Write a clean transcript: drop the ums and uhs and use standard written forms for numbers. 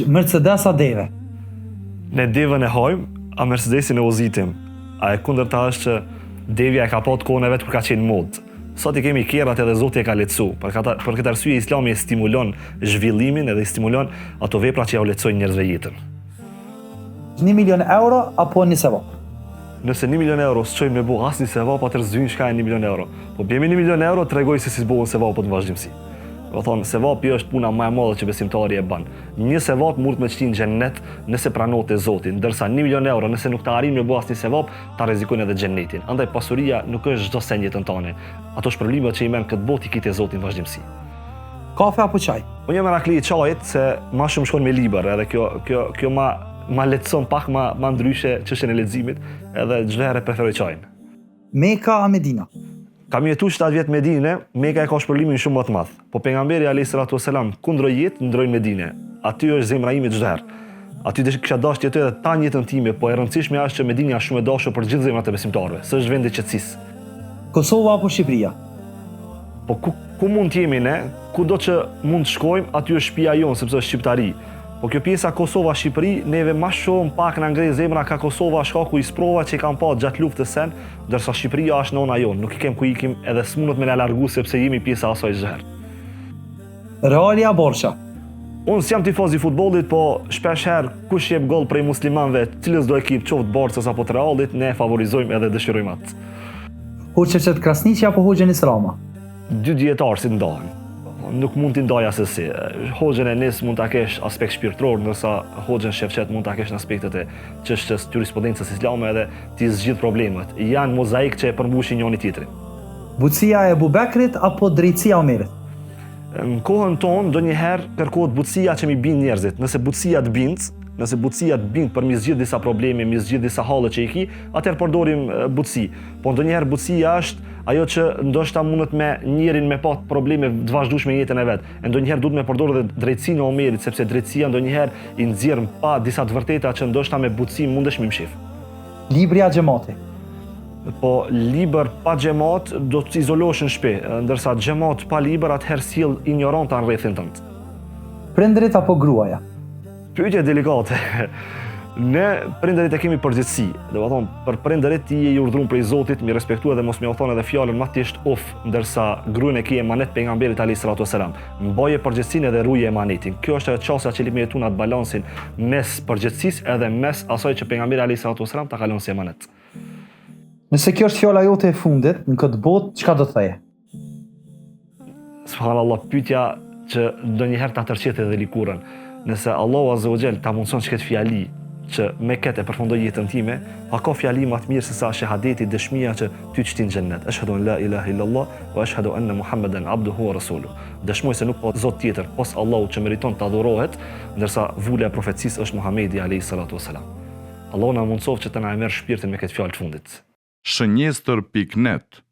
Mercedes a deve? Ne devën e hojmë, a Mercedesin e uzitim. A e kundërta është që devja e ka pa të kohën e vetë kur ka qenë modë. Sot i kemi kerrat edhe Zoti e ka lehtësu. Për këtë arsye Islami e stimulon zhvillimin edhe i stimulon ato vepra që ja u lehtësojnë njerëzve jetën. 1 milion euro apo një sevap? Nëse 1 milion euro s'çojmë me bu asnjë sevap, atëherë zhyjnë shka e 1 milion euro. Po bjemi 1 milion euro, tregoj se si s'bohen sevapët në vazhdimsi. Do thonë, sevapi është puna më e madhe që besimtari e bën. Një sevap mund me çtin në xhennet nëse pranohet te Zoti, ndërsa 1 milion euro nëse nuk ta arrin me bu asnjë sevap, ta rrezikojnë edhe xhennetin. Andaj pasuria nuk është çdo sen jetën tonë. Ato shpërblimet që i merr këtë botë i kitë Zotin në vazhdimsi. Kafe apo çaj? Unë jam merakli i çajit se më shumë shkon me libër, edhe kjo ma lehtëson pak ma ndryshe çështjen e leximit, edhe çdo herë preferoj çajin. Meka a Medina? Kam jetu 7 vjet në Medinë, Meka e ka shpërblimin shumë më të madh. Po pejgamberi alayhis salatu wasalam kundër jetë ndroi në Medinë. Aty është zemra ime çdo herë. Aty kisha dashur të jetoj edhe tani jetën time, po e rëndësishme është që Medina është shumë e dashur për gjithë zemrat e besimtarëve. S'është vendi i qetësisë. Kosova apo Shqipëria? Po ku mund të jemi ne? Kudo që mund të shkojmë, aty është shtëpia jonë, sepse është shqiptari. Po kjo pjesa Kosova-Shqipëri, neve ma shumë pak në ngrej zemra ka Kosova shkaku i sprova që i kam pa gjatë luftës sen, ndërsa Shqipëria është nona jonë, nuk i kem ku ikim edhe s'munët me na largu sepse jemi pjesa asaj zherë. Reali a Borça? Unë s'jam tifoz i futbollit, po shpesh herë kush jep gol prej muslimanëve, cilës do ekip qoftë Borcës apo të Realit, ne favorizojmë edhe dëshirojmë atë. Hoxha Krasniqi apo Hoxha Rama? Dy dietarë si ndahen. Nuk mund t'i ndaj asesi. Hoxhën e Nis mund ta kesh aspekt shpirtëror, ndërsa Hoxhën Shefqet mund ta kesh në aspektet e çështjes jurisprudencës islame edhe t'i zgjidh problemet. Janë mozaik që e përmbushin njëri tjetrin. Butësia e Abubekrit apo drejtësia e Omerit? Në kohën tonë ndonjëherë kërkohet butësia që mi bind njerëzit. Nëse butësia të bind për mi zgjidh disa probleme, mi zgjidh disa halle që i ki, atëherë përdorim butësi. Po ndonjëherë butësia është ajo që ndoshta mundet me njërin me pa probleme të vazhdueshme në jetën e vet. E ndonjëherë duhet me përdorë edhe drejtësinë e Omerit, sepse drejtësia ndonjëherë i nxjerr pa disa të vërteta që ndoshta me butësi mundesh me mshif. Libri a xhamati? Po libër pa xhamat do të izolohesh në shtëpi, ndërsa xhamat pa libër atëherë sjell ignoranca në rrethin tënd. Prindërit apo gruaja? Pyetje delikate. Ne prindërit e kemi përgjithësi. Do të thonë, për prindërit ti je i urdhëruar prej Zotit, mi respektua dhe mos më u thonë edhe fjalën më thjesht ndërsa gruan e ke emanet pejgamberit alayhis salatu wasalam. Mbaje përgjithësinë dhe ruaje emanetin. Kjo është ajo çështja që me jetu atë balansin mes përgjithësisë edhe mes asaj që pejgamberi alayhis salatu wasalam ta kalon si emanet. Nëse kjo është fjala jote e fundit në këtë botë, çka do të thoje? Subhanallahu, pyetja që ndonjëherë ta tërqitet edhe likurën. Nëse Allahu azza wa jall ta mundson çket fjali që me këtë e përfundoj jetën time, pa ka fjali më të mirë se sa shahadeti, dëshmia që ty të shtin xhennet. Ashhadu an la ilaha illallah wa ashhadu anna Muhammeden abduhu wa rasuluhu. Dëshmoj se nuk ka zot tjetër pos Allahut që meriton të adhurohet, ndërsa vula e profecisë është Muhamedi alayhis salatu wasalam. Allahu na mundsoj që të na merr shpirtin me këtë fjalë të fundit. Shënjestër.net